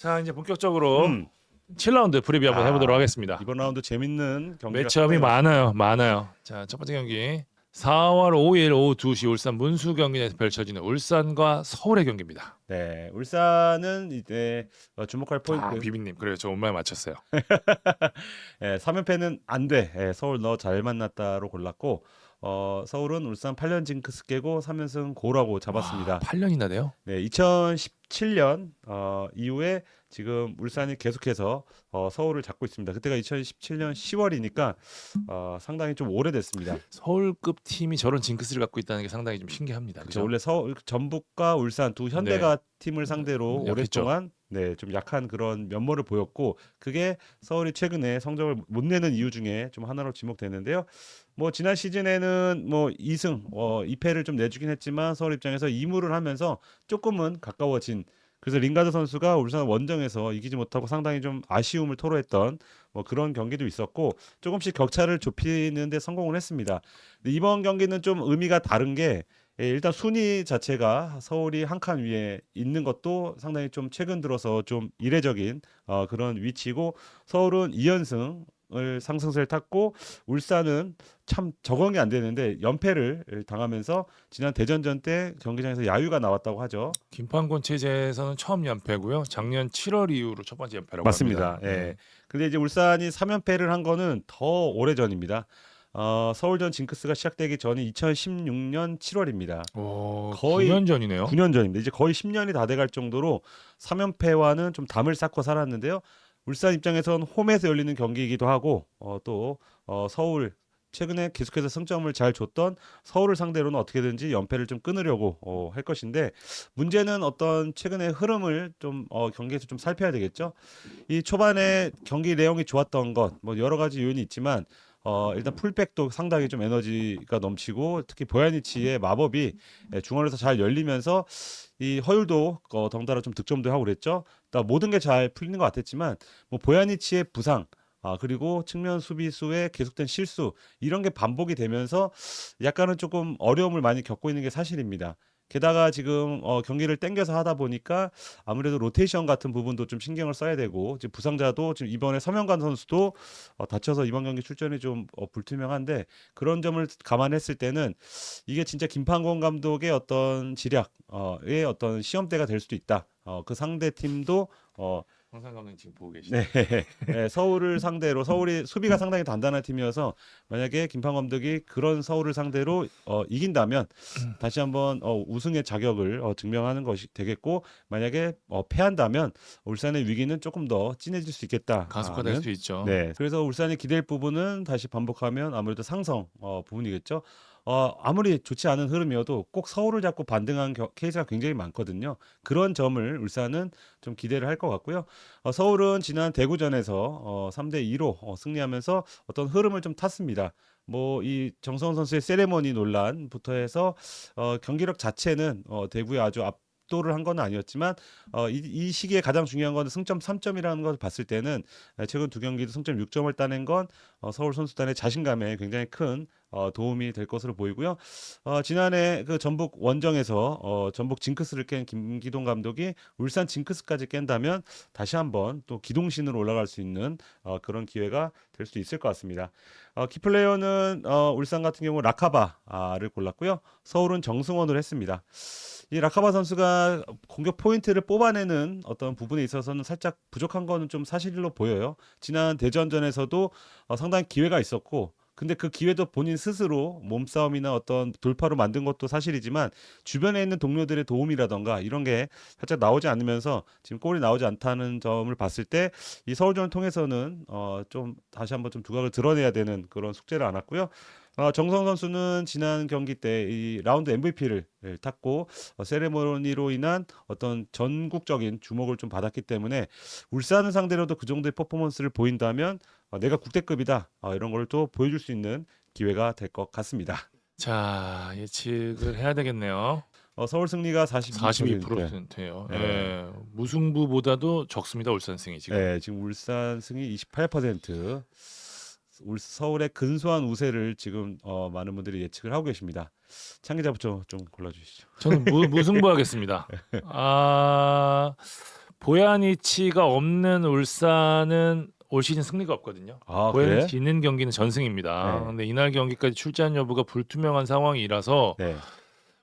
자, 이제 본격적으로 음. 7라운드 프리뷰 한번 해보도록 하겠습니다. 이번 라운드 재밌는 경기가 매치업이 상당히 많아요. 자, 첫 번째 경기 4월 5일 오후 2시 울산 문수 경기장에서 펼쳐지는 울산과 서울의 경기입니다. 네, 울산은 이제 주목할 포인트. 비비님, 그래요. 저 온말 맞췄어요. 3연패는 안 돼. 서울 너 잘 만났다로 골랐고 서울은 울산 8년 징크스 깨고 3연승 고라고 잡았습니다. 8년이나 돼요? 네, 2017년 이후에 지금 울산이 계속해서 서울을 잡고 있습니다. 그때가 2017년 10월이니까 상당히 좀 오래됐습니다. 서울급 팀이 저런 징크스를 갖고 있다는 게 상당히 좀 신기합니다. 그렇죠. 그죠? 원래 전북과 울산 두 현대가 팀을 상대로 약했죠. 오랫동안 좀 약한 그런 면모를 보였고 그게 서울이 최근에 성적을 못 내는 이유 중에 좀 하나로 지목되는데요. 뭐 지난 시즌에는 뭐 2승 2패를 좀 내주긴 했지만 서울 입장에서 2무를 하면서 조금은 가까워진, 그래서 링가드 선수가 울산 원정에서 이기지 못하고 상당히 좀 아쉬움을 토로했던 뭐 그런 경기도 있었고 조금씩 격차를 좁히는 데 성공을 했습니다. 근데 이번 경기는 좀 의미가 다른 게 일단 순위 자체가 서울이 한 칸 위에 있는 것도 상당히 좀 최근 들어서 좀 이례적인 그런 위치고, 서울은 2연승을 상승세를 탔고 울산은 참 적응이 안 되는데 연패를 당하면서 지난 대전전 때 경기장에서 야유가 나왔다고 하죠. 김판곤 체제에서는 처음 연패고요. 작년 7월 이후로 첫 번째 연패라고 맞습니다. 합니다. 예. 근데 이제 울산이 3연패를 한 거는 더 오래전입니다. 서울전 징크스가 시작되기 전이 2016년 7월입니다. 거의 9년 전이네요. 9년 전입니다. 이제 거의 10년이 다 돼갈 정도로 3연패와는 좀 담을 쌓고 살았는데요. 울산 입장에선 홈에서 열리는 경기이기도 하고 서울 최근에 계속해서 승점을 잘 줬던 서울을 상대로는 어떻게든지 연패를 좀 끊으려고 할 것인데, 문제는 어떤 최근의 흐름을 좀 경기에서 좀 살펴야 되겠죠. 이 초반에 경기 내용이 좋았던 것 뭐 여러 가지 요인이 있지만 일단 풀백도 상당히 좀 에너지가 넘치고 특히 보야니치의 마법이 중원에서 잘 열리면서 이 허율도 덩달아 좀 득점도 하고 그랬죠. 그러니까 모든 게 잘 풀리는 것 같았지만 뭐 보야니치의 부상 그리고 측면 수비수의 계속된 실수 이런 게 반복이 되면서 약간은 조금 어려움을 많이 겪고 있는 게 사실입니다. 게다가 지금 경기를 땡겨서 하다 보니까 아무래도 로테이션 같은 부분도 좀 신경을 써야 되고, 지금 부상자도 지금 이번에 서명관 선수도 다쳐서 이번 경기 출전이 좀 불투명한데, 그런 점을 감안했을 때는 이게 진짜 김판곤 감독의 어떤 지략의 어떤 시험대가 될 수도 있다. 그 상대 팀도 황상 감독님 지금 보고 계시죠? 네, 서울을 상대로 서울이 수비가 상당히 단단한 팀이어서 만약에 김판곤 감독이 그런 서울을 상대로 이긴다면 다시 한번 우승의 자격을 증명하는 것이 되겠고, 만약에 패한다면 울산의 위기는 조금 더 진해질 수 있겠다. 가속화될 수 있죠. 네, 그래서 울산이 기댈 부분은 다시 반복하면 아무래도 상성 부분이겠죠. 아무리 좋지 않은 흐름이어도 꼭 서울을 잡고 반등한 케이스가 굉장히 많거든요. 그런 점을 울산은 좀 기대를 할 것 같고요. 서울은 지난 대구전에서 3대2로 승리하면서 어떤 흐름을 좀 탔습니다. 뭐 이 정성훈 선수의 세레머니 논란부터 해서 경기력 자체는 대구에 아주 압도를 한 건 아니었지만 이 시기에 가장 중요한 건 승점 3점이라는 것을 봤을 때는 최근 두 경기도 승점 6점을 따낸 건 서울 선수단의 자신감에 굉장히 큰 도움이 될 것으로 보이고요. 지난해 그 전북 원정에서 전북 징크스를 깬 김기동 감독이 울산 징크스까지 깬다면 다시 한번 또 기동신으로 올라갈 수 있는 그런 기회가 될 수 있을 것 같습니다. 키플레이어는 울산 같은 경우 라카바를 골랐고요. 서울은 정승원을 했습니다. 이 라카바 선수가 공격 포인트를 뽑아내는 어떤 부분에 있어서는 살짝 부족한 거는 좀 사실로 보여요. 지난 대전전에서도 상당히 기회가 있었고, 근데 그 기회도 본인 스스로 몸싸움이나 어떤 돌파로 만든 것도 사실이지만 주변에 있는 동료들의 도움이라던가 이런 게 살짝 나오지 않으면서 지금 골이 나오지 않다는 점을 봤을 때 이 서울전을 통해서는 좀 다시 한번 좀 두각을 드러내야 되는 그런 숙제를 안았고요. 정성 선수는 지난 경기 때 이 라운드 MVP를 탔고 세레모니로 인한 어떤 전국적인 주목을 좀 받았기 때문에 울산을 상대로도 그 정도의 퍼포먼스를 보인다면 내가 국대급이다 이런 걸 또 보여줄 수 있는 기회가 될 것 같습니다. 자, 예측을 해야 되겠네요. 서울 승리가 42%. 42%예요. 네. 예. 무승부보다도 적습니다. 울산 승이 지금. 네, 지금 울산 승이 28%. 서울의 근소한 우세를 지금 많은 분들이 예측을 하고 계십니다. 창 기자부터 좀 골라주시죠. 저는 무승부 하겠습니다. 보야니치가 없는 울산은 올 시즌 승리가 없거든요. 아, 그래? 보야니치 있는 경기는 전승입니다. 네. 근데 이날 경기까지 출전 여부가 불투명한 상황이라서 네.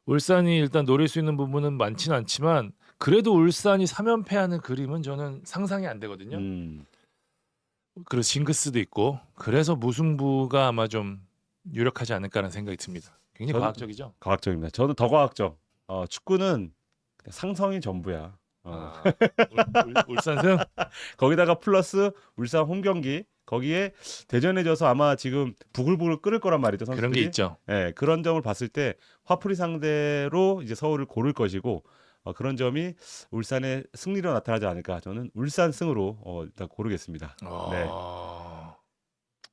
울산이 일단 노릴 수 있는 부분은 많지는 않지만 그래도 울산이 3연패하는 그림은 저는 상상이 안 되거든요. 그래서 징크스도 있고 그래서 무승부가 아마 좀 유력하지 않을까라는 생각이 듭니다. 굉장히 전- 과학적이죠. 과학적입니다. 저는 더 과학적. 축구는 그냥 상성이 전부야. 울산승 거기다가 플러스 울산 홈 경기 거기에 대전에 져서 아마 지금 부글부글 끓을 거란 말이죠, 선수들이. 그런 게 있죠. 예, 그런 점을 봤을 때 화풀이 상대로 이제 서울을 고를 것이고 그런 점이 울산의 승리로 나타나지 않을까. 저는 울산 승으로 일단 고르겠습니다. 네.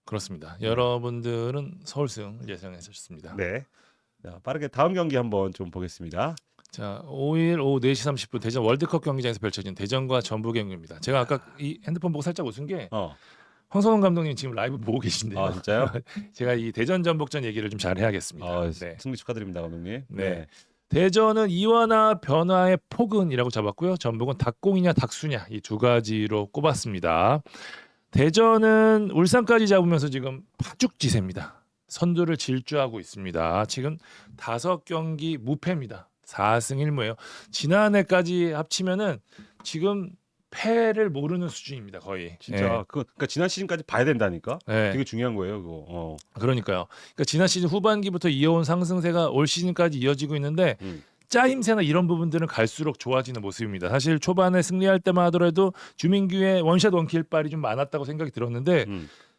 그렇습니다. 여러분들은 서울승 예상하셨습니다. 네. 자, 빠르게 다음 경기 한번 좀 보겠습니다. 자, 5일 오후 4시 30분 대전 월드컵 경기장에서 펼쳐진 대전과 전북 경기입니다. 제가 아까 이 핸드폰 보고 살짝 웃은 게 황선홍 감독님 지금 라이브 보고 계신데요. 아, 진짜요? 제가 이 대전 전북전 얘기를 좀 잘 해야겠습니다. 네. 승리 축하드립니다, 감독님. 네. 대전은 이완화 변화의 폭은이라고 잡았고요. 전북은 닭공이냐 닭수냐 이 두 가지로 꼽았습니다. 대전은 울산까지 잡으면서 지금 파죽지세입니다. 선두를 질주하고 있습니다. 지금 5경기 무패입니다. 4승 1무예요. 지난해까지 합치면은 지금 패를 모르는 수준입니다. 거의. 진짜 그러니까 지난 시즌까지 봐야 된다니까. 네. 되게 중요한 거예요, 그거. 그러니까요. 그러니까 지난 시즌 후반기부터 이어온 상승세가 올 시즌까지 이어지고 있는데 짜임새나 이런 부분들은 갈수록 좋아지는 모습입니다. 사실 초반에 승리할 때만 하더라도 주민규의 원샷 원킬발이 좀 많았다고 생각이 들었는데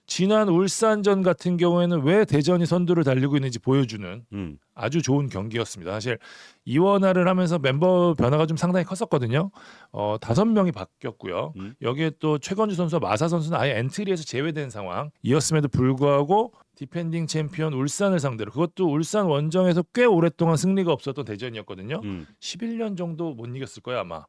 지난 울산전 같은 경우에는 왜 대전이 선두를 달리고 있는지 보여주는 아주 좋은 경기였습니다. 사실 이원화를 하면서 멤버 변화가 좀 상당히 컸었거든요. 5명이 바뀌었고요. 여기에 또 최건주 선수와 마사 선수는 아예 엔트리에서 제외된 상황이었음에도 불구하고 디펜딩 챔피언 울산을 상대로 그것도 울산 원정에서 꽤 오랫동안 승리가 없었던 대전이었거든요. 11년 정도 못 이겼을 거예요 아마.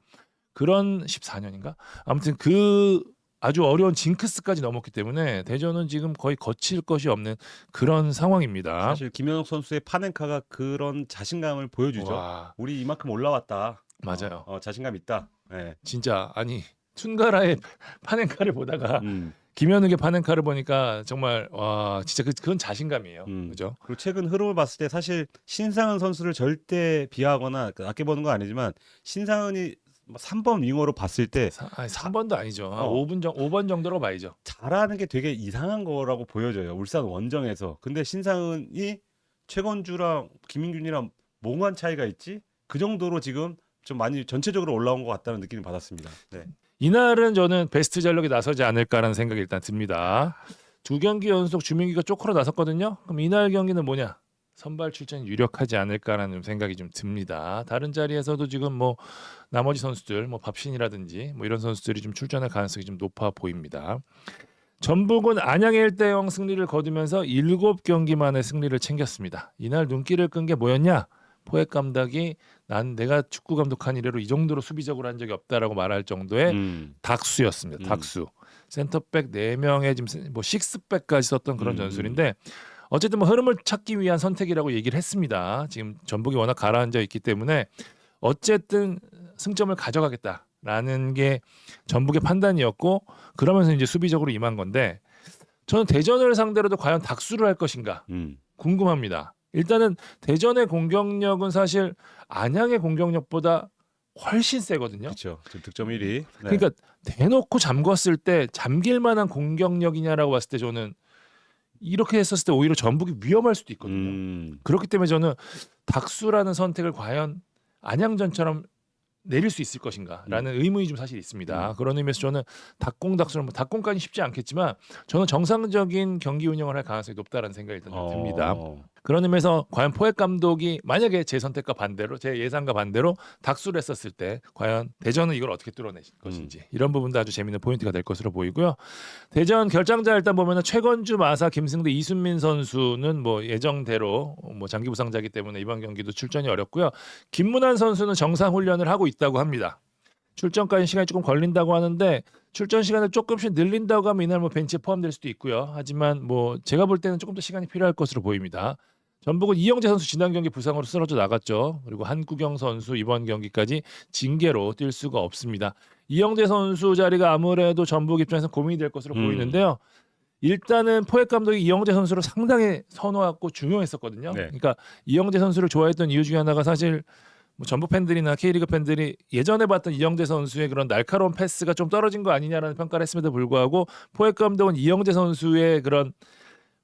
그런 14년인가? 아무튼 그 아주 어려운 징크스까지 넘었기 때문에 대전은 지금 거의 거칠 것이 없는 그런 상황입니다. 사실 김현욱 선수의 파넨카가 그런 자신감을 보여주죠. 와, 우리 이만큼 올라왔다. 맞아요. 자신감 있다. 네. 진짜 아니 툰가라의 파넨카를 보다가 김현욱의 파넨카를 보니까 정말 와 진짜 그건 자신감이에요. 그죠? 그리고 최근 흐름을 봤을 때 사실 신상은 선수를 절대 비하하거나 아껴 보는 건 아니지만 신상은이 3번 윙어로 봤을 때 3번도 아니죠. 5번 정도로 봐야죠. 잘하는 게 되게 이상한 거라고 보여져요. 울산 원정에서. 근데 신상은이 최건주랑 김민균이랑 몽환 차이가 있지? 그 정도로 지금 좀 많이 전체적으로 올라온 것 같다는 느낌을 받았습니다. 네. 이날은 저는 베스트 전력이 나서지 않을까라는 생각이 일단 듭니다. 2경기 연속 주민기가 쪼크로 나섰거든요. 그럼 이날 경기는 뭐냐? 선발 출전이 유력하지 않을까라는 생각이 좀 듭니다. 다른 자리에서도 지금 뭐 나머지 선수들 뭐 밥신이라든지 뭐 이런 선수들이 좀 출전할 가능성이 좀 높아 보입니다. 전북은 안양의 1대0 승리를 거두면서 7경기 만에 승리를 챙겼습니다. 이날 눈길을 끈 게 뭐였냐? 포획 감독이 난 내가 축구 감독한 이래로 이 정도로 수비적으로 한 적이 없다라고 말할 정도의 닥수였습니다. 닥수. 센터백 4명에 지금 뭐 식스백까지 썼던 그런 전술인데 어쨌든 뭐 흐름을 찾기 위한 선택이라고 얘기를 했습니다. 지금 전북이 워낙 가라앉아 있기 때문에 어쨌든 승점을 가져가겠다라는 게 전북의 판단이었고 그러면서 이제 수비적으로 임한 건데 저는 대전을 상대로도 과연 닥수를 할 것인가 궁금합니다. 일단은 대전의 공격력은 사실 안양의 공격력보다 훨씬 세거든요. 그렇죠. 지금 득점 1위. 네. 그러니까 대놓고 잠궜을 때 잠길 만한 공격력이냐라고 봤을 때 저는 이렇게 했었을 때 오히려 전북이 위험할 수도 있거든요. 그렇기 때문에 저는 닥수라는 선택을 과연 안양전처럼 내릴 수 있을 것인가라는 의문이 좀 사실 있습니다. 그런 의미에서 저는 닥수는 뭐 닥공까지 쉽지 않겠지만 저는 정상적인 경기 운영을 할 가능성이 높다라는 생각이 일단 듭니다. 그런 의미에서 과연 포획 감독이 만약에 제 선택과 반대로 제 예상과 반대로 닥수를 했었을 때 과연 대전은 이걸 어떻게 뚫어내실 것인지 이런 부분도 아주 재미있는 포인트가 될 것으로 보이고요. 대전 결장자 일단 보면은 최건주, 마사, 김승대, 이순민 선수는 뭐 예정대로 뭐 장기 부상자이기 때문에 이번 경기도 출전이 어렵고요. 김문환 선수는 정상 훈련을 하고 있다고 합니다. 출전까지 시간이 조금 걸린다고 하는데 출전 시간을 조금씩 늘린다고 하면 이날 뭐 벤치에 포함될 수도 있고요. 하지만 뭐 제가 볼 때는 조금 더 시간이 필요할 것으로 보입니다. 전북은 이영재 선수 지난 경기 부상으로 쓰러져 나갔죠. 그리고 한국영 선수 이번 경기까지 징계로 뛸 수가 없습니다. 이영재 선수 자리가 아무래도 전북 입장에서 고민이 될 것으로 음. 보이는데요. 일단은 포획 감독이 이영재 선수를 상당히 선호하고 중용했었거든요. 네. 그러니까 이영재 선수를 좋아했던 이유 중에 하나가 사실 뭐 전북 팬들이나 K리그 팬들이 예전에 봤던 이영재 선수의 그런 날카로운 패스가 좀 떨어진 거 아니냐라는 평가를 했음에도 불구하고 포획 감독은 이영재 선수의 그런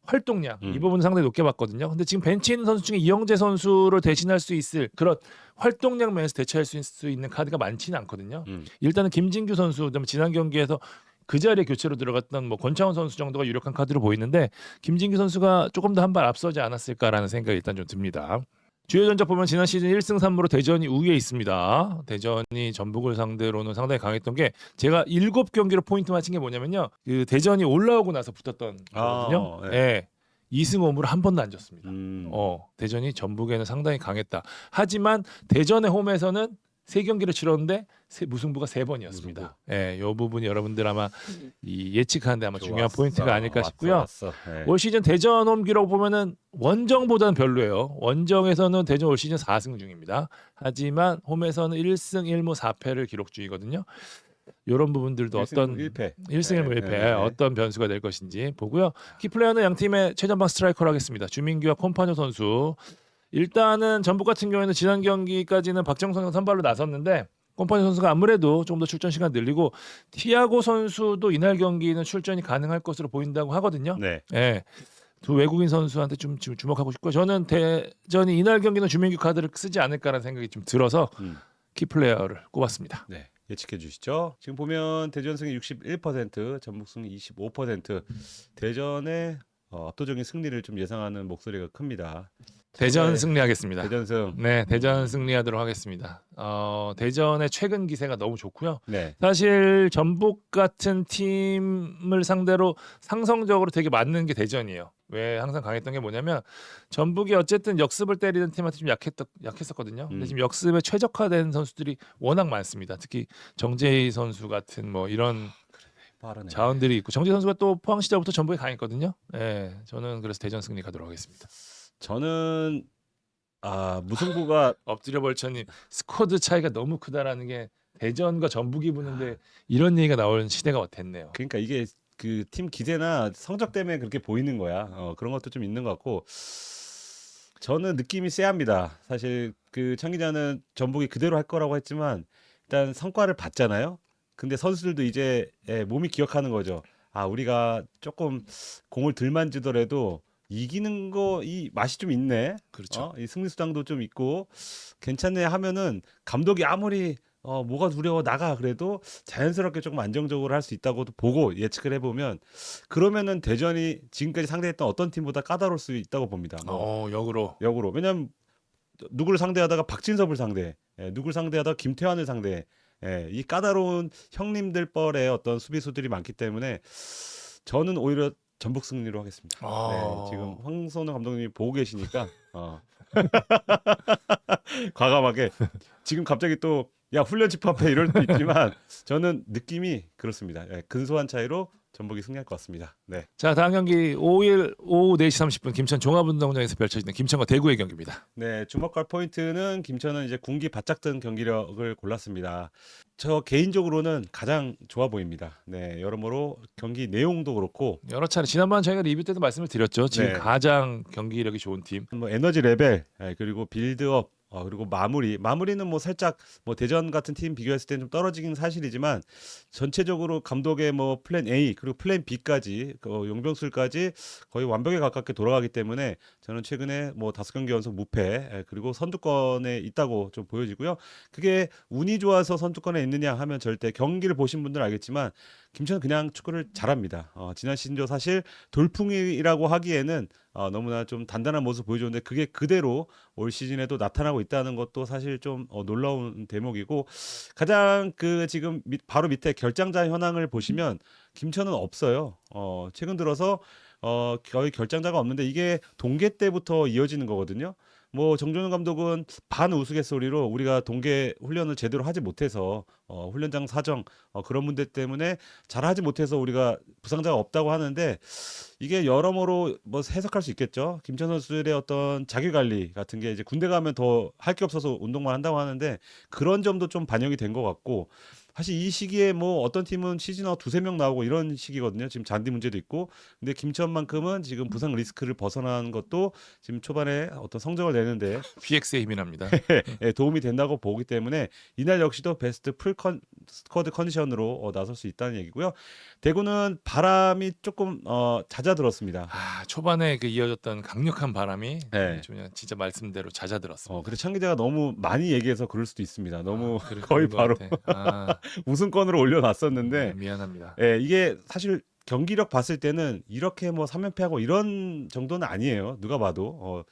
활동량 이 부분은 상당히 높게 봤거든요. 근데 지금 벤치에 있는 선수 중에 이영재 선수를 대신할 수 있을 그런 활동량 면에서 대체할 수 있는 카드가 많지는 않거든요. 일단은 김진규 선수, 그다음에 지난 경기에서 그 자리에 교체로 들어갔던 뭐 권창훈 선수 정도가 유력한 카드로 보이는데 김진규 선수가 조금 더 한 발 앞서지 않았을까라는 생각이 일단 좀 듭니다. 주요 전적 보면 지난 시즌 1승 3무로 대전이 우위에 있습니다. 대전이 전북을 상대로는 상당히 강했던 게 제가 7경기로 포인트 맞힌 게 뭐냐면요. 그 대전이 올라오고 나서 붙었던 거거든요. 네. 예. 2승 5무로 한 번도 안 졌습니다. 음. 대전이 전북에는 상당히 강했다. 하지만 대전의 홈에서는 3경기를 치렀는데 무승부가 3번이었습니다. 예, 이 부분이 여러분들 아마 이 예측하는데 아마 중요한 포인트가 아닐까 싶고요. 네. 올 시즌 대전 홈 기록 보면은 원정보다는 별로예요. 원정에서는 대전 올 시즌 4승 중입니다. 하지만 홈에서는 1승 1무 4패를 기록 중이거든요. 이런 부분들도 어떤 1패. 1승 1무 1패 네. 어떤 변수가 될 것인지 보고요. 키플레이어는 양 팀의 최전방 스트라이커를 하겠습니다. 주민규와 콤파뇨 선수. 일단은 전북 같은 경우에는 지난 경기까지는 박정성 선발로 나섰는데 콤파니 선수가 아무래도 좀 더 출전 시간 늘리고 티아고 선수도 이날 경기는 출전이 가능할 것으로 보인다고 하거든요. 네. 예. 두 외국인 선수한테 좀 주목하고 싶고 저는 대전이 이날 경기는 주민규 카드를 쓰지 않을까라는 생각이 좀 들어서 키플레이어를 꼽았습니다. 네. 예측해 주시죠. 지금 보면 대전 승리 61%, 전북 승리 25%. 대전의 압도적인 승리를 좀 예상하는 목소리가 큽니다. 대전 승리하겠습니다. 대전승. 네, 대전 승리하도록 하겠습니다. 대전의 최근 기세가 너무 좋고요. 네. 사실 전북 같은 팀을 상대로 상성적으로 되게 맞는 게 대전이에요. 왜 항상 강했던 게 뭐냐면 전북이 어쨌든 역습을 때리는 팀한테 좀 약했었거든요. 근데 지금 역습에 최적화된 선수들이 워낙 많습니다. 특히 정재희 선수 같은 뭐 이런 빠르네. 자원들이 있고 정재희 선수가 또 포항 시절부터 전북에 강했거든요. 네, 저는 그래서 대전 승리 가도록 하겠습니다. 저는 무승부가 엎드려 벌쳐님 스쿼드 차이가 너무 크다라는 게 대전과 전북이 붙는데 이런 얘기가 나오는 시대가 됐네요. 그러니까 이게 그 팀 기세나 성적 때문에 그렇게 보이는 거야. 그런 것도 좀 있는 것 같고 저는 느낌이 쎄합니다. 사실 그 창 기자는 전북이 그대로 할 거라고 했지만 일단 성과를 봤잖아요. 근데 선수들도 이제 몸이 기억하는 거죠. 우리가 조금 공을 덜 만지더라도 이기는 거 이 맛이 좀 있네. 그렇죠. 이 승리 수당도 좀 있고 괜찮네 하면은 감독이 아무리 뭐가 두려워 나가 그래도 자연스럽게 조금 안정적으로 할 수 있다고도 보고 예측을 해보면 그러면은 대전이 지금까지 상대했던 어떤 팀보다 까다로울 수 있다고 봅니다. 역으로. 왜냐면 누구를 상대하다가 박진섭을 상대, 누구를 상대하다가 김태환을 상대, 이 까다로운 형님들 뻘의 어떤 수비수들이 많기 때문에 저는 오히려 전북 승리로 하겠습니다. 네, 지금 황선우 감독님이 보고 계시니까 과감하게 지금 갑자기 또 야 훈련 집합해 이럴 수 있지만 저는 느낌이 그렇습니다. 근소한 차이로 전북이 승리할 것 같습니다. 네. 자, 다음 경기 5일 오후 4시 30분 김천 종합운동장에서 펼쳐지는 김천과 대구의 경기입니다. 네, 주목할 포인트는 김천은 이제 군기 바짝 든 경기력을 골랐습니다. 저 개인적으로는 가장 좋아 보입니다. 네, 여러모로 경기 내용도 그렇고 여러 차례 지난번 저희가 리뷰 때도 말씀을 드렸죠. 지금 네. 가장 경기력이 좋은 팀. 뭐 에너지 레벨 그리고 빌드업 그리고 마무리는 뭐 살짝 뭐 대전 같은 팀 비교했을 때는 좀 떨어지긴 사실이지만 전체적으로 감독의 뭐 플랜 A 그리고 플랜 B까지 용병술까지 거의 완벽에 가깝게 돌아가기 때문에 저는 최근에 뭐 5경기 연속 무패 그리고 선두권에 있다고 좀 보여지고요. 그게 운이 좋아서 선두권에 있느냐 하면 절대 경기를 보신 분들은 알겠지만 김천은 그냥 축구를 잘합니다. 지난 시즌도 사실 돌풍이라고 하기에는 너무나 좀 단단한 모습 보여줬는데 그게 그대로 올 시즌에도 나타나고 있다는 것도 사실 좀 놀라운 대목이고 가장 그 지금 바로 밑에 결장자 현황을 보시면 김천은 없어요. 최근 들어서 거의 결장자가 없는데 이게 동계 때부터 이어지는 거거든요. 뭐 정종현 감독은 반 우스갯소리로 우리가 동계 훈련을 제대로 하지 못해서 훈련장 사정 그런 문제 때문에 잘하지 못해서 우리가 부상자가 없다고 하는데 이게 여러모로 뭐 해석할 수 있겠죠. 김천 선수들의 어떤 자기 관리 같은 게 이제 군대 가면 더 할 게 없어서 운동만 한다고 하는데 그런 점도 좀 반영이 된 것 같고 사실 이 시기에 뭐 어떤 팀은 시즌아웃 두세 명 나오고 이런 시기거든요. 지금 잔디 문제도 있고. 근데 김천만큼은 지금 부상 리스크를 벗어난 것도 지금 초반에 어떤 성적을 내는데 PX의 힘이 납니다. 예, 도움이 된다고 보기 때문에 이날 역시도 베스트 스쿼드 컨디션으로 나설 수 있다는 얘기고요. 대구는 바람이 조금 잦아들었습니다. 초반에 그 이어졌던 강력한 바람이 네. 좀 그냥 진짜 말씀대로 잦아들었습니다. 그래서 창 기자가 너무 많이 얘기해서 그럴 수도 있습니다. 너무 그런 거의 것 바로 같아. 우승권으로 올려놨었는데 미안합니다. 예, 이게 사실 경기력 봤을 때는 이렇게 뭐 3연패하고 이런 정도는 아니에요. 누가 봐도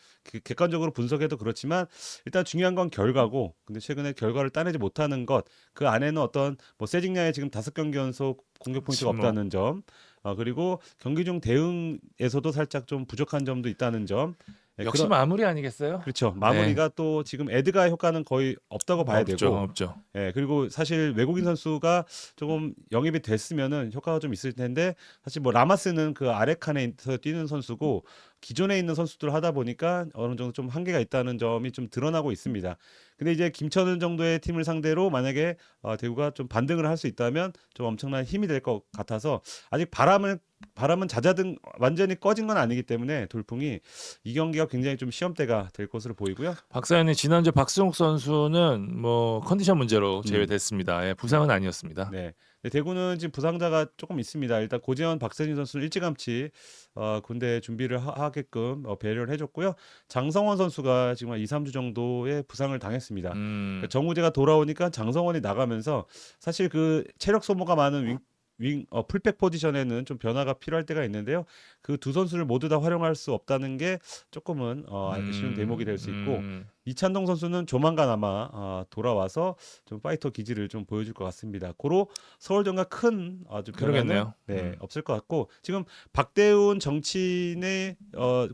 객관적으로 분석해도 그렇지만 일단 중요한 건 결과고, 근데 최근에 결과를 따내지 못하는 것, 그 안에는 어떤 뭐 세징야의 지금 5경기 연속 공격 포인트가 그렇지 뭐. 없다는 점, 그리고 경기 중 대응에서도 살짝 좀 부족한 점도 있다는 점. 예, 역시 마무리 아니겠어요? 그렇죠. 마무리가 또 지금 에드가의 효과는 거의 없다고 봐야 되고, 없죠. 예, 그리고 사실 외국인 선수가 조금 영입이 됐으면은 효과가 좀 있을 텐데, 사실 뭐 라마스는 그 아래 칸에서 뛰는 선수고 기존에 있는 선수들 하다 보니까 어느 정도 좀 한계가 있다는 점이 좀 드러나고 있습니다. 근데 이제 김천 정도의 팀을 상대로 만약에 대구가 좀 반등을 할 수 있다면 좀 엄청난 힘이 될 것 같아서, 아직 바람은 잦아든 완전히 꺼진 건 아니기 때문에 돌풍이 이 경기가 굉장히 좀 시험대가 될 것으로 보이고요. 박사연이 지난주 박승욱 선수는 뭐 컨디션 문제로 제외됐습니다. 예, 부상은 아니었습니다. 네. 근데 대구는 지금 부상자가 조금 있습니다. 일단 고재원, 박세진 선수는 일찌감치 군대 준비를 하게끔 배려를 해줬고요. 장성원 선수가 지금 한 2, 3주 정도의 부상을 당했습니다. 그러니까 정우재가 돌아오니까 장성원이 나가면서 사실 그 체력 소모가 많은 풀백 포지션에는 좀 변화가 필요할 때가 있는데요. 그 두 선수를 모두 다 활용할 수 없다는 게 조금은 아쉬운 대목이 될 수 있고, 이찬동 선수는 조만간 아마 돌아와서 좀 파이터 기질을 좀 보여줄 것 같습니다. 고로 서울전과 큰 아주 변화는 그러겠네요. 없을 것 같고, 지금 박대훈, 정치인의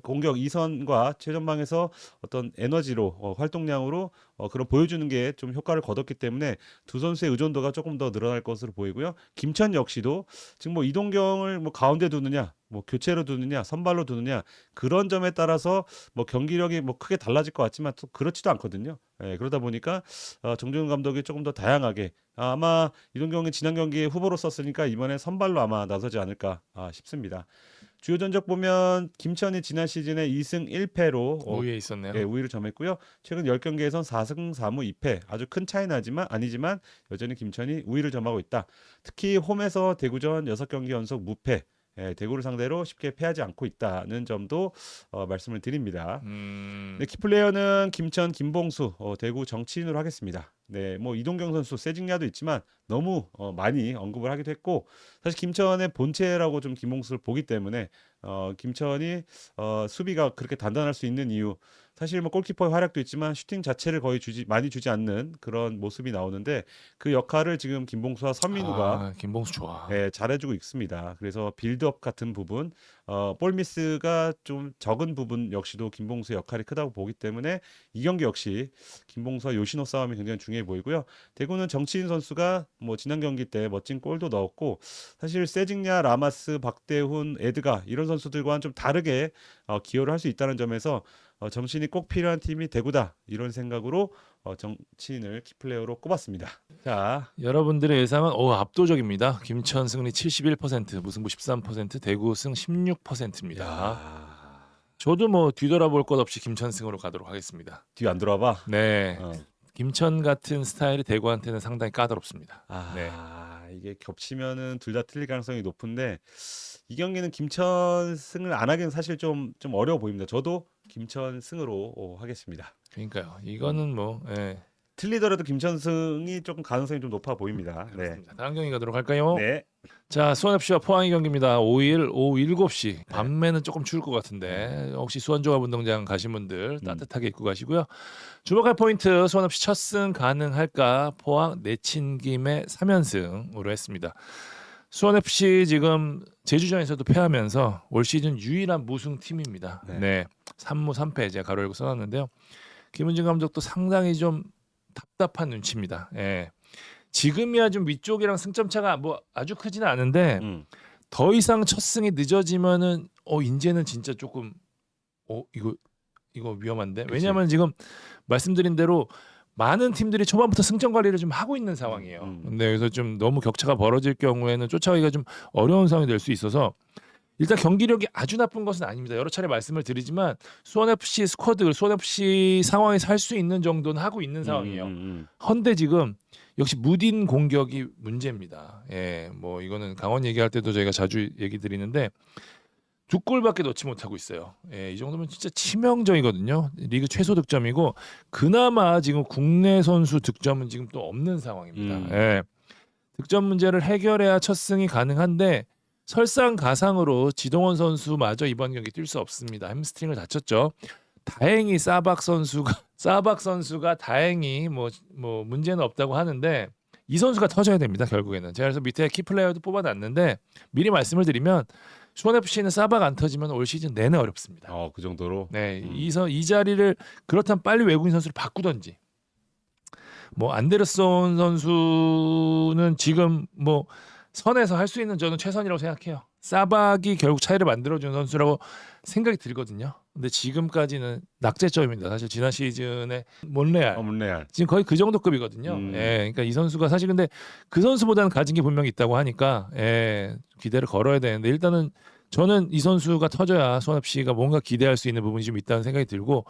공격 2선과 최전방에서 어떤 에너지로 활동량으로 그런 보여주는 게 좀 효과를 거뒀기 때문에 두 선수의 의존도가 조금 더 늘어날 것으로 보이고요. 김천 역시도 지금 뭐 이동경을 뭐 가운데 두느냐, 뭐 교체로 두느냐, 선발로 두느냐, 그런 점에 따라서 뭐 경기력이 뭐 크게 달라질 것 같지만 또 그렇지도 않거든요. 예, 그러다 보니까 정종훈 감독이 조금 더 다양하게, 아마 이동경이 지난 경기에 후보로 썼으니까 이번에 선발로 아마 나서지 않을까 싶습니다. 주요 전적 보면 김천이 지난 시즌에 2승 1패로 우위에 있었네요. 예, 우위를 점했고요. 최근 10경기에선 4승 4무 2패, 아주 큰 차이는 아니지만 여전히 김천이 우위를 점하고 있다. 특히 홈에서 대구전 6경기 연속 무패, 예, 대구를 상대로 쉽게 패하지 않고 있다는 점도 말씀을 드립니다. 네, 키플레이어는 김천 김봉수, 대구 정치인으로 하겠습니다. 네, 뭐 이동경 선수, 세징야도 있지만 너무 많이 언급을 하기도 했고, 사실 김천의 본체라고 좀 김봉수를 보기 때문에 김천이 수비가 그렇게 단단할 수 있는 이유, 사실 뭐 골키퍼의 활약도 있지만 슈팅 자체를 거의 많이 주지 않는 그런 모습이 나오는데, 그 역할을 지금 김봉수와 선민우가 김봉수 좋아. 예, 잘해주고 있습니다. 그래서 빌드업 같은 부분, 볼 미스가 좀 적은 부분 역시도 김봉수의 역할이 크다고 보기 때문에 이 경기 역시 김봉수와 요시노 싸움이 굉장히 중요해 보이고요. 대구는 정치인 선수가 뭐 지난 경기 때 멋진 골도 넣었고, 사실 세징야, 라마스, 박대훈, 에드가 이런 선수들과는 좀 다르게 기여를 할 수 있다는 점에서 정치인이 꼭 필요한 팀이 대구다, 이런 생각으로 정치인을 키플레이어로 꼽았습니다. 자, 여러분들의 예상은 압도적입니다. 김천 승리 71%, 무승부 13%, 대구 승 16%입니다. 야, 저도 뭐 뒤돌아볼 것 없이 김천 승으로 가도록 하겠습니다. 뒤 안 돌아봐. 네. 김천 같은 스타일이 대구한테는 상당히 까다롭습니다. 네. 이게 겹치면은 둘 다 틀릴 가능성이 높은데, 이 경기는 김천 승을 안 하기는 사실 좀 어려워 보입니다. 저도 김천 승으로 하겠습니다. 그러니까요. 이거는 뭐 틀리더라도 김천 승이 조금 가능성이 좀 높아 보입니다. 네. 그렇습니다. 다음 경기 가도록 할까요? 네. 자, 수원FC와 포항의 경기입니다. 5일 오후 7시. 밤매는 조금 추울 것 같은데 혹시 수원종합운동장 가신 분들 따뜻하게 입고 가시고요. 주목할 포인트, 수원FC 첫 승 가능할까? 포항 내친 김에 3연승으로 했습니다. 수원FC 지금 제주전에서도 패하면서 올 시즌 유일한 무승 팀입니다. 네. 3무 3패 제가 가로 열고 써놨는데요. 김은진 감독도 상당히 좀 답답한 눈치입니다. 예. 지금이야 좀 위쪽이랑 승점 차가 뭐 아주 크지는 않은데 더 이상 첫 승이 늦어지면은 이제는 진짜 조금 이거 위험한데. 그치. 왜냐하면 지금 말씀드린 대로 많은 팀들이 초반부터 승점 관리를 좀 하고 있는 상황이에요. 근데 여기서 좀 너무 격차가 벌어질 경우에는 쫓아가기가 좀 어려운 상황이 될 수 있어서 일단 경기력이 아주 나쁜 것은 아닙니다. 여러 차례 말씀을 드리지만 수원 FC 스쿼드, 수원 FC 상황에서 할 수 있는 정도는 하고 있는 상황이에요. 헌데 지금 역시 무딘 공격이 문제입니다. 예, 뭐 이거는 강원 얘기할 때도 저희가 자주 얘기 드리는데 2골밖에 넣지 못하고 있어요. 예, 이 정도면 진짜 치명적이거든요. 리그 최소 득점이고 그나마 지금 국내 선수 득점은 지금 또 없는 상황입니다. 예, 득점 문제를 해결해야 첫 승이 가능한데 설상가상으로 지동원 선수마저 이번 경기 뛸 수 없습니다. 햄스트링을 다쳤죠. 다행히 사박 선수가 다행히 뭐 문제는 없다고 하는데 이 선수가 터져야 됩니다. 결국에는 제가 그래서 밑에 키플레이어도 뽑아놨는데 미리 말씀을 드리면 수원 FC는 사박 안 터지면 올 시즌 내내 어렵습니다. 그 정도로. 네, 이 자리를 그렇다면 빨리 외국인 선수를 바꾸던지. 뭐 안데르손 선수는 지금 뭐 선에서 할 수 있는 저는 최선이라고 생각해요. 사박이 결국 차이를 만들어주는 선수라고 생각이 들거든요. 근데 지금까지는 낙제점입니다. 사실 지난 시즌에 몬레알 지금 거의 그 정도 급이거든요. 예, 그러니까 이 선수가 사실 근데 그 선수보다는 가진 게 분명히 있다고 하니까 예, 기대를 걸어야 되는데 일단은 저는 이 선수가 터져야 수원 FC가 뭔가 기대할 수 있는 부분이 좀 있다는 생각이 들고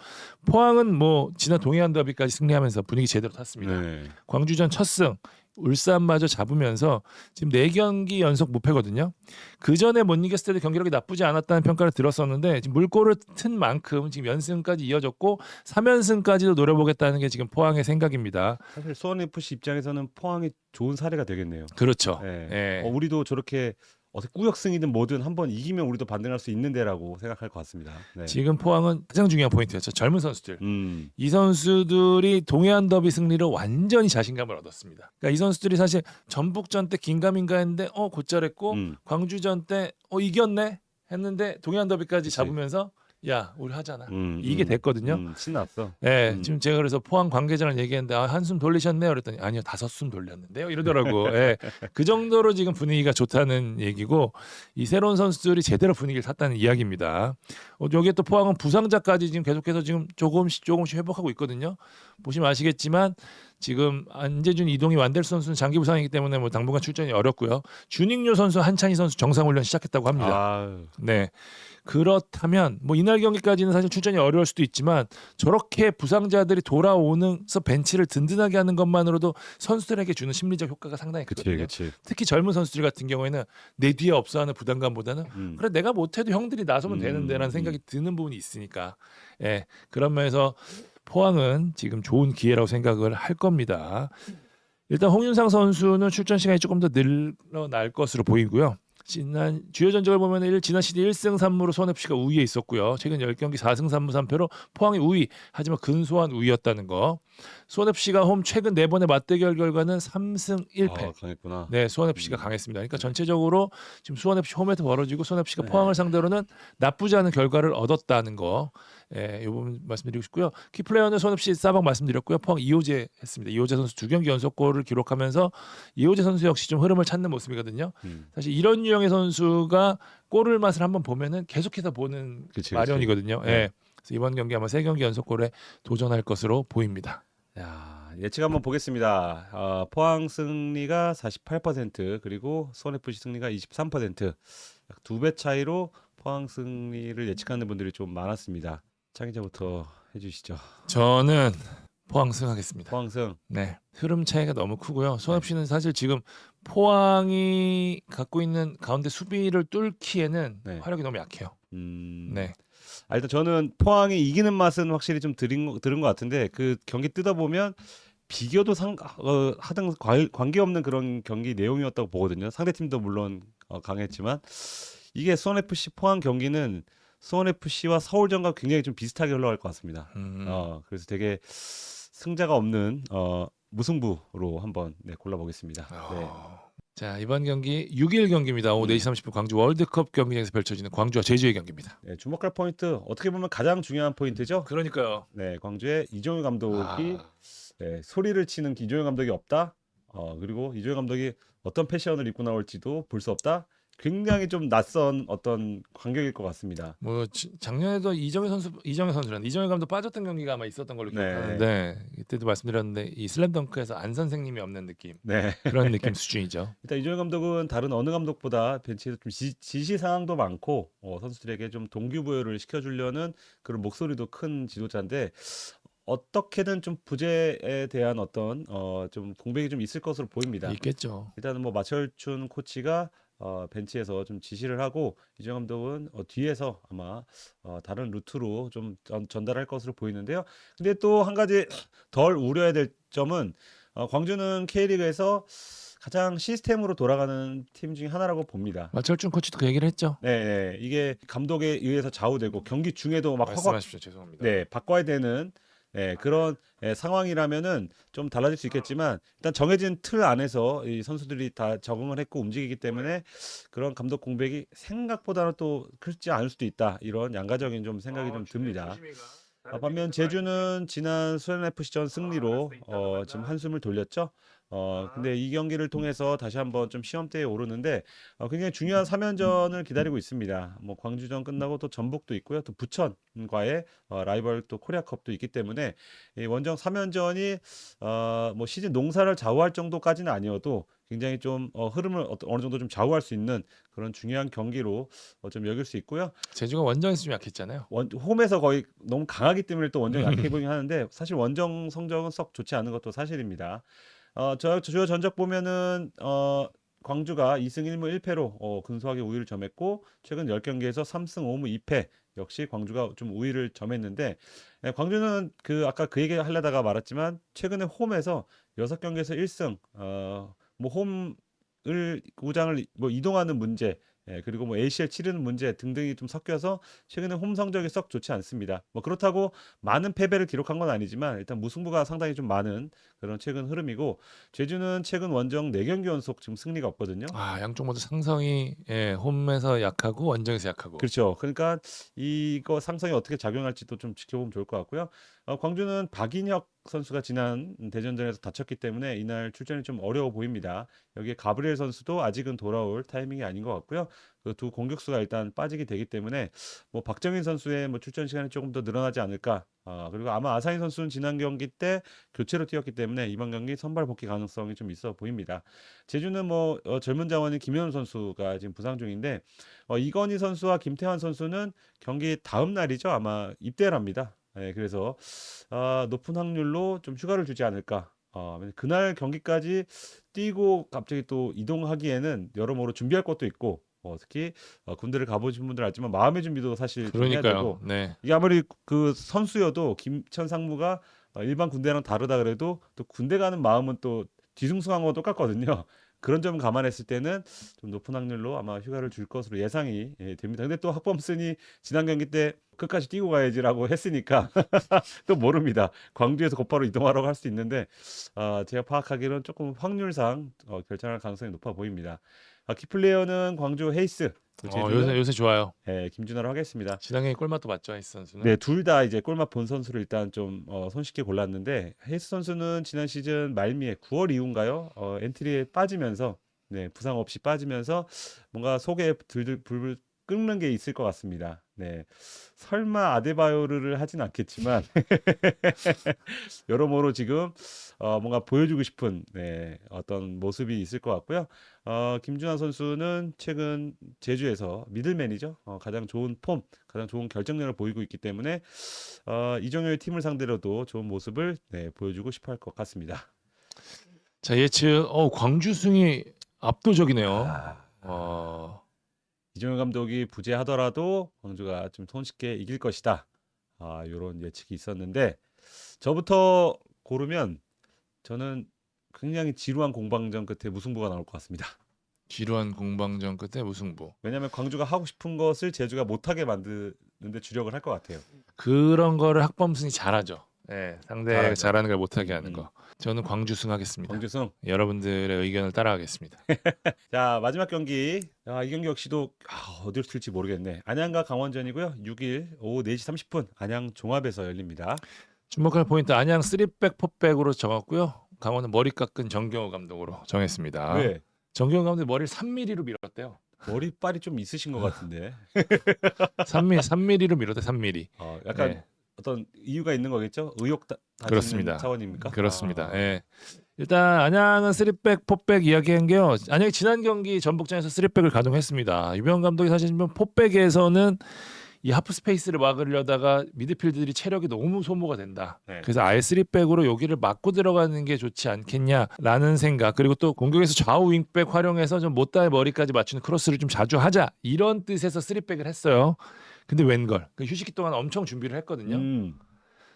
포항은 뭐 지난 동해안 더비까지 승리하면서 분위기 제대로 탔습니다. 네. 광주전 첫 승, 울산마저 잡으면서 지금 4경기 연속 무패거든요. 그 전에 못 이겼을 때도 경기력이 나쁘지 않았다는 평가를 들었었는데 지금 물꼬를 튼 만큼 지금 연승까지 이어졌고 3연승까지도 노려보겠다는 게 지금 포항의 생각입니다. 사실 수원 FC 입장에서는 포항이 좋은 사례가 되겠네요. 그렇죠. 네. 예. 우리도 저렇게 어떻게 꾸역승이든 뭐든 한번 이기면 우리도 반등할 수 있는데라고 생각할 것 같습니다. 네. 지금 포항은 가장 중요한 포인트였죠. 젊은 선수들. 음. 이 선수들이 동해안 더비 승리로 완전히 자신감을 얻었습니다. 그러니까 이 선수들이 사실 전북전 때 긴가민가 했는데 곧잘했고 광주전 때 이겼네 했는데 동해안 더비까지 그치. 잡으면서 야 우리 하잖아. 이게 됐거든요. 신났어. 네, 지금 제가 그래서 포항 관계자랑 얘기했는데 한숨 돌리셨네요. 그랬더니 아니요 5숨 돌렸는데요. 이러더라고. 예, 그 정도로 지금 분위기가 좋다는 얘기고 이 새로운 선수들이 제대로 분위기를 탔다는 이야기입니다. 여기에 또 포항은 부상자까지 지금 계속해서 지금 조금씩 회복하고 있거든요. 보시면 아시겠지만 지금 안재준, 이동희, 완델 선수는 장기 부상이기 때문에 뭐 당분간 출전이 어렵고요. 준익료 선수, 한찬희 선수 정상 훈련 시작했다고 합니다. 네. 그렇다면 뭐 이날 경기까지는 사실 출전이 어려울 수도 있지만 저렇게 부상자들이 돌아오면서 벤치를 든든하게 하는 것만으로도 선수들에게 주는 심리적 효과가 상당히 크거든요. 그치. 특히 젊은 선수들 같은 경우에는 내 뒤에 없어하는 부담감보다는 그래 내가 못해도 형들이 나서면 되는데라는 생각이 드는 부분이 있으니까 예, 그런 면에서 포항은 지금 좋은 기회라고 생각을 할 겁니다. 일단 홍윤상 선수는 출전 시간이 조금 더 늘어날 것으로 보이고요. 지난 주요 전적을 보면 지난 시즌 1승 3무로 수원 FC가 우위에 있었고요. 최근 10경기 4승 3무 3패로 포항이 우위. 하지만 근소한 우위였다는 거. 수원 FC가 홈 최근 4번의 맞대결 결과는 3승 1패. 강했구나. 네, 수원 FC가 강했습니다. 그러니까 전체적으로 지금 수원 FC 홈에서 벌어지고 수원 FC가 포항을 상대로는 나쁘지 않은 결과를 얻었다는 거. 이 부분 말씀드리고 싶고요. 키플레이어는 수원 FC 사박 말씀드렸고요. 포항 이호재 했습니다. 이호재 선수 2경기 연속골을 기록하면서 이호재 선수 역시 좀 흐름을 찾는 모습이거든요. 사실 이런 유형의 선수가 골을 맛을 한번 보면은 계속해서 보는 마련이거든요. 예. 그래서 이번 경기 아마 3경기 연속골에 도전할 것으로 보입니다. 예측 한번 보겠습니다. 포항 승리가 48% 그리고 수원 FC 승리가 23%. 약 2배 차이로 포항 승리를 예측하는 분들이 좀 많았습니다. 창의자부터 해주시죠. 저는 포항승 하겠습니다. 포항승. 네, 흐름 차이가 너무 크고요. 수원 FC는 사실 지금 포항이 갖고 있는 가운데 수비를 뚫기에는 화력이 너무 약해요. 네. 일단 저는 포항이 이기는 맛은 확실히 좀 들은 것 같은데 그 경기 뜯어보면 비교도 하등 관계없는 그런 경기 내용이었다고 보거든요. 상대팀도 물론 강했지만 이게 수원 FC 포항 경기는 수원 FC와 서울전과 굉장히 좀 비슷하게 흘러갈 것 같습니다. 그래서 되게 승자가 없는 무승부로 한번 골라보겠습니다. 네. 자, 이번 경기 6일 경기입니다. 오후 4시 30분 광주 월드컵 경기장에서 펼쳐지는 광주와 제주의 경기입니다. 네, 주목할 포인트 어떻게 보면 가장 중요한 포인트죠. 그러니까요. 네, 광주의 이종효 감독이 소리를 치는 이종효 감독이 없다. 그리고 이종효 감독이 어떤 패션을 입고 나올지도 볼 수 없다. 굉장히 좀 낯선 어떤 광경일 것 같습니다. 뭐 작년에도 이정현 감독 빠졌던 경기가 아마 있었던 걸로 네. 기억하는데 이때도 말씀드렸는데 이 슬램덩크에서 안 선생님이 없는 느낌 네. 그런 느낌 수준이죠. 일단 이정현 감독은 다른 어느 감독보다 벤치에서 좀 지시 사항도 많고 선수들에게 좀 동기부여를 시켜주려는 그런 목소리도 큰 지도자인데 어떻게든 좀 부재에 대한 어떤 좀 공백이 좀 있을 것으로 보입니다. 있겠죠. 일단은 뭐 마철춘 코치가 벤치에서 좀 지시를 하고 이정 감독은 뒤에서 아마 다른 루트로 좀 전달할 것으로 보이는데요. 근데 또 한 가지 덜 우려해야 될 점은 광주는 K리그에서 가장 시스템으로 돌아가는 팀 중에 하나라고 봅니다. 마철준 코치도 그 얘기를 했죠. 네, 네. 이게 감독에 의해서 좌우되고 경기 중에도 막 말씀하십시오. 죄송합니다. 네, 바꿔야 되는 그런 상황이라면은 좀 달라질 수 있겠지만 일단 정해진 틀 안에서 이 선수들이 다 적응을 했고 움직이기 때문에 그런 감독 공백이 생각보다는 또 크지 않을 수도 있다. 이런 양가적인 좀 생각이 좀 듭니다. 반면 제주는 지난 수원 FC전 승리로 지금 한숨을 돌렸죠. 근데 이 경기를 통해서 다시 한번 좀 시험대에 오르는데 굉장히 중요한 3연전을 기다리고 있습니다. 뭐 광주전 끝나고 또 전북도 있고요. 또 부천과의 라이벌 또 코리아컵도 있기 때문에 이 원정 3연전이 뭐 시즌 농사를 좌우할 정도까지는 아니어도 굉장히 좀 흐름을 어느 정도 좀 좌우할 수 있는 그런 중요한 경기로 좀 여길 수 있고요. 제주가 원정에서 좀 약했잖아요. 홈에서 거의 너무 강하기 때문에 또 원정이 약해 보이긴 하는데 사실 원정 성적은 썩 좋지 않은 것도 사실입니다. 저 주요 전적 보면은 광주가 2승 1무 1패로 근소하게 우위를 점했고 최근 10경기에서 3승 5무 2패 역시 광주가 좀 우위를 점했는데 광주는 그 아까 그 얘기 하려다가 말았지만 최근에 홈에서 6경기에서 1승 뭐 홈을 구장을 뭐 이동하는 문제 그리고 뭐 ACL 치르는 문제 등등이 좀 섞여서 최근에 홈 성적이 썩 좋지 않습니다. 뭐 그렇다고 많은 패배를 기록한 건 아니지만 일단 무승부가 상당히 좀 많은 그런 최근 흐름이고 제주는 최근 원정 4경기 연속 지금 승리가 없거든요. 양쪽 모두 상성이 홈에서 약하고 원정에서 약하고. 그렇죠. 그러니까 이거 상성이 어떻게 작용할지도 좀 지켜보면 좋을 것 같고요. 광주는 박인혁 선수가 지난 대전전에서 다쳤기 때문에 이날 출전이 좀 어려워 보입니다. 여기에 가브리엘 선수도 아직은 돌아올 타이밍이 아닌 것 같고요. 그 두 공격수가 일단 빠지게 되기 때문에 뭐 박정인 선수의 뭐 출전 시간이 조금 더 늘어나지 않을까. 그리고 아마 아사인 선수는 지난 경기 때 교체로 뛰었기 때문에 이번 경기 선발 복귀 가능성이 좀 있어 보입니다. 제주는 뭐 젊은 자원인 김현우 선수가 지금 부상 중인데 이건희 선수와 김태환 선수는 경기 다음 날이죠. 아마 입대를 합니다. 그래서 높은 확률로 좀 휴가를 주지 않을까. 그날 경기까지 뛰고 갑자기 또 이동하기에는 여러모로 준비할 것도 있고 특히 군대를 가보신 분들 알지만 마음의 준비도 사실 좀 해야 그러니까요. 되고 네. 이게 아무리 그 선수여도 김천 상무가 일반 군대랑 다르다 그래도 또 군대 가는 마음은 또 뒤숭숭한 거 똑같거든요. 그런 점 감안했을 때는 좀 높은 확률로 아마 휴가를 줄 것으로 예상이 됩니다. 근데 또 학범슨이 지난 경기 때 끝까지 뛰고 가야지라고 했으니까 또 모릅니다. 광주에서 곧바로 이동하라고 할 수 있는데 제가 파악하기로는 조금 확률상 결정할 가능성이 높아 보입니다. 키플레이어는 광주 헤이스, 제주는 요새 좋아요. 김준하로 하겠습니다. 지난 경기 골맛도 맞죠, 이스 선수는. 네, 둘 다 이제 골맛 본 선수를 일단 좀 손쉽게 골랐는데 헤이스 선수는 지난 시즌 말미에 9월 이후인가요? 엔트리에 빠지면서 부상 없이 빠지면서 뭔가 속에 들들 불불 끓는 게 있을 것 같습니다. 네, 설마 아데바요르를 하진 않겠지만 여러모로 지금 뭔가 보여주고 싶은 어떤 모습이 있을 것 같고요. 김준하 선수는 최근 제주에서 미들맨이죠. 가장 좋은 폼, 가장 좋은 결정력을 보이고 있기 때문에 이정효의 팀을 상대로도 좋은 모습을 보여주고 싶어 할 것 같습니다. 자, 예측. 광주 승이 압도적이네요. 이정효 감독이 부재하더라도 광주가 좀 손쉽게 이길 것이다. 이런 예측이 있었는데 저부터 고르면 저는 굉장히 지루한 공방전 끝에 무승부가 나올 것 같습니다. 지루한 공방전 끝에 무승부. 왜냐하면 광주가 하고 싶은 것을 제주가 못하게 만드는데 주력을 할 것 같아요. 그런 거를 학범순이 잘하죠. 상대가 잘하죠. 잘하는 걸 못하게 하는 거. 저는 광주 승하겠습니다. 광주승. 여러분들의 의견을 따라가겠습니다. 자, 마지막 경기. 이 경기 역시도 어디로 튈지 모르겠네. 안양과 강원전이고요. 6일 오후 4시 30분 안양 종합에서 열립니다. 주목할 포인트 안양 3백 4백으로 정했고요. 강원은 머리 깎은 정경호 감독으로 정했습니다. 왜? 정경호 감독이 머리를 3mm로 밀었대요. 머리빨이 좀 있으신 것 같은데. 3mm로 미뤄대 3mm. 약간 네. 어떤 이유가 있는 거겠죠? 의욕 다지는 그렇습니다. 차원입니까? 그렇습니다. 예. 일단 안양은 3백, 4백 이야기한 게요. 안양이 지난 경기 전북전에서 3백을 가동했습니다. 유병 감독이 사실 보면 4백에서는 이 하프 스페이스를 막으려다가 미드필드들이 체력이 너무 소모가 된다. 네. 그래서 아예 3백으로 여기를 막고 들어가는 게 좋지 않겠냐라는 생각. 그리고 또 공격에서 좌우 윙백 활용해서 좀 못다의 머리까지 맞추는 크로스를 좀 자주 하자. 이런 뜻에서 3백을 했어요. 근데 웬걸? 그 휴식기 동안 엄청 준비를 했거든요.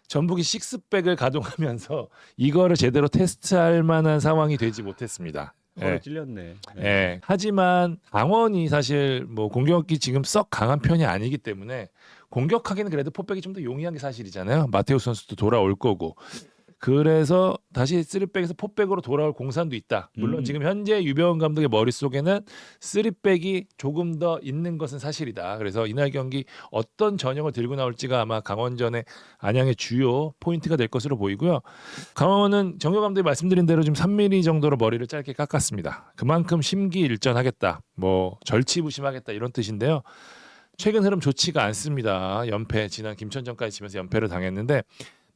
전북이 6백을 가동하면서 이거를 제대로 테스트할 만한 상황이 되지 못했습니다. 서로 예. 찔렸네. 예. 하지만 강원이 사실 뭐 공격이 지금 썩 강한 편이 아니기 때문에 공격하기는 그래도 포백이 좀 더 용이한 게 사실이잖아요. 마테우스 선수도 돌아올 거고. 그래서 다시 3백에서 4백으로 돌아올 공산도 있다. 물론 지금 현재 유병훈 감독의 머릿속에는 3백이 조금 더 있는 것은 사실이다. 그래서 이날 경기 어떤 전형을 들고 나올지가 아마 강원전의 안양의 주요 포인트가 될 것으로 보이고요. 강원은 정효 감독이 말씀드린 대로 지금 3mm 정도로 머리를 짧게 깎았습니다. 그만큼 심기일전하겠다. 뭐 절치부심하겠다 이런 뜻인데요. 최근 흐름 좋지가 않습니다. 연패 지난 김천전까지 치면서 연패를 당했는데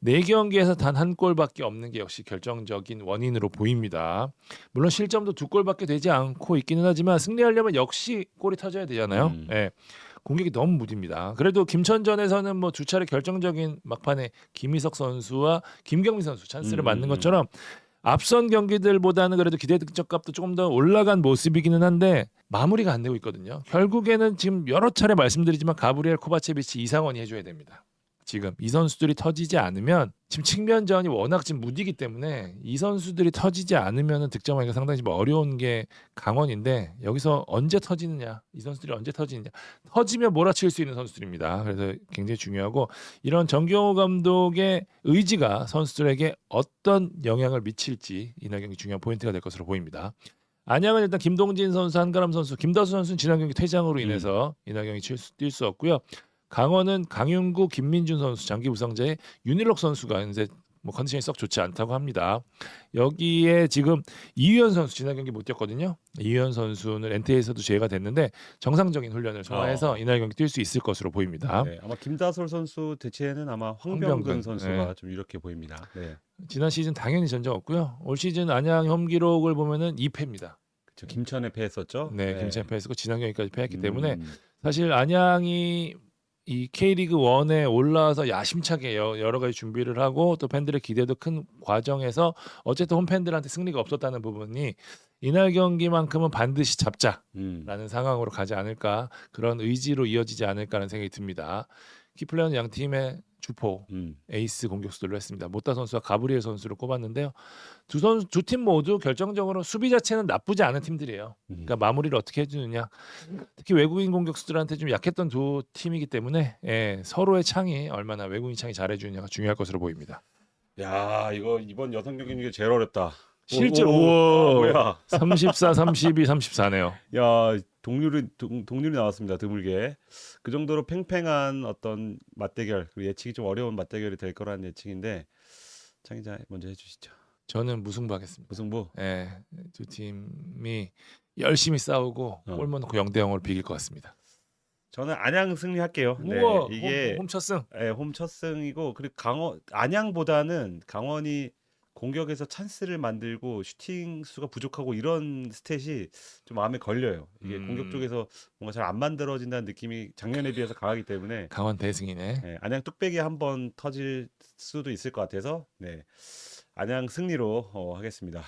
4경기에서 단 한 골밖에 없는 게 역시 결정적인 원인으로 보입니다. 물론 실점도 2골밖에 되지 않고 있기는 하지만 승리하려면 역시 골이 터져야 되잖아요. 예. 공격이 너무 무딥니다. 그래도 김천전에서는 뭐 두 차례 결정적인 막판에 김희석 선수와 김경민 선수 찬스를 맞는 것처럼 앞선 경기들보다는 그래도 기대 득점값도 조금 더 올라간 모습이기는 한데 마무리가 안 되고 있거든요. 결국에는 지금 여러 차례 말씀드리지만 가브리엘 코바체비치 이상원이 해줘야 됩니다. 지금 이 선수들이 터지지 않으면 지금 측면전이 워낙 지금 무디기 때문에 이 선수들이 터지지 않으면 득점하기가 상당히 좀 어려운 게 강원인데 여기서 언제 터지느냐 이 선수들이 언제 터지느냐 터지면 몰아칠 수 있는 선수들입니다. 그래서 굉장히 중요하고 이런 정경호 감독의 의지가 선수들에게 어떤 영향을 미칠지 이날 경기 중요한 포인트가 될 것으로 보입니다. 안양은 일단 김동진 선수, 한가람 선수, 김다수 선수는 지난 경기 퇴장으로 인해서 이날 경기 뛸 수 없고요. 강원은 강윤구, 김민준 선수, 장기 부상자의 윤일록 선수가 이제 뭐 컨디션이 썩 좋지 않다고 합니다. 여기에 지금 이유현 선수 지난 경기 못 뛰었거든요. 이유현 선수는 NT에서도 제외가 됐는데 정상적인 훈련을 소화해서 이날 경기 뛸 수 있을 것으로 보입니다. 네, 아마 김다솔 선수 대체에는 아마 황병근 선수가 좀 유력해 보입니다. 네. 지난 시즌 당연히 전적 없고요. 올 시즌 안양 홈 기록을 보면은 2패입니다. 그렇죠. 김천에 패했었죠. 네, 김천 패했고 지난 경기까지 패했기 때문에 사실 안양이 이 K리그 1에 올라와서 야심차게 여러 가지 준비를 하고 또 팬들의 기대도 큰 과정에서 어쨌든 홈팬들한테 승리가 없었다는 부분이 이날 경기만큼은 반드시 잡자라는 상황으로 가지 않을까 그런 의지로 이어지지 않을까라는 생각이 듭니다. 키플레이어는 양 팀의 주포 에이스 공격수들로 했습니다. 모타 선수와 가브리엘 선수를 꼽았는데요. 두 팀 모두 결정적으로 수비 자체는 나쁘지 않은 팀들이에요. 그러니까 마무리를 어떻게 해주느냐. 특히 외국인 공격수들한테 좀 약했던 두 팀이기 때문에 서로의 창이 얼마나 외국인 창이 잘해주느냐가 중요할 것으로 보입니다. 야, 이거 이번 여성 경기 중에 제일 어렵다. 실제로 뭐야? 34, 32, 34네요. 야, 동률이 나왔습니다. 드물게. 그 정도로 팽팽한 어떤 맞대결, 그리고 예측이 좀 어려운 맞대결이 될 거라는 예측인데 창기자 먼저 해주시죠. 저는 무승부하겠습니다. 무승부. 두 팀이 열심히 싸우고 골만 넣고 0대0으로 비길 것 같습니다. 저는 안양 승리할게요. 우와, 네, 이게 홈 첫 승. 네, 홈 첫 승이고 그리고 안양보다는 강원이 공격에서 찬스를 만들고 슈팅 수가 부족하고 이런 스탯이 좀 마음에 걸려요. 이게 공격 쪽에서 뭔가 잘 안 만들어진다는 느낌이 작년에 비해서 강하기 때문에 강원 대승이네. 네, 안양 뚝배기 한번 터질 수도 있을 것 같아서 네, 안양 승리로 하겠습니다.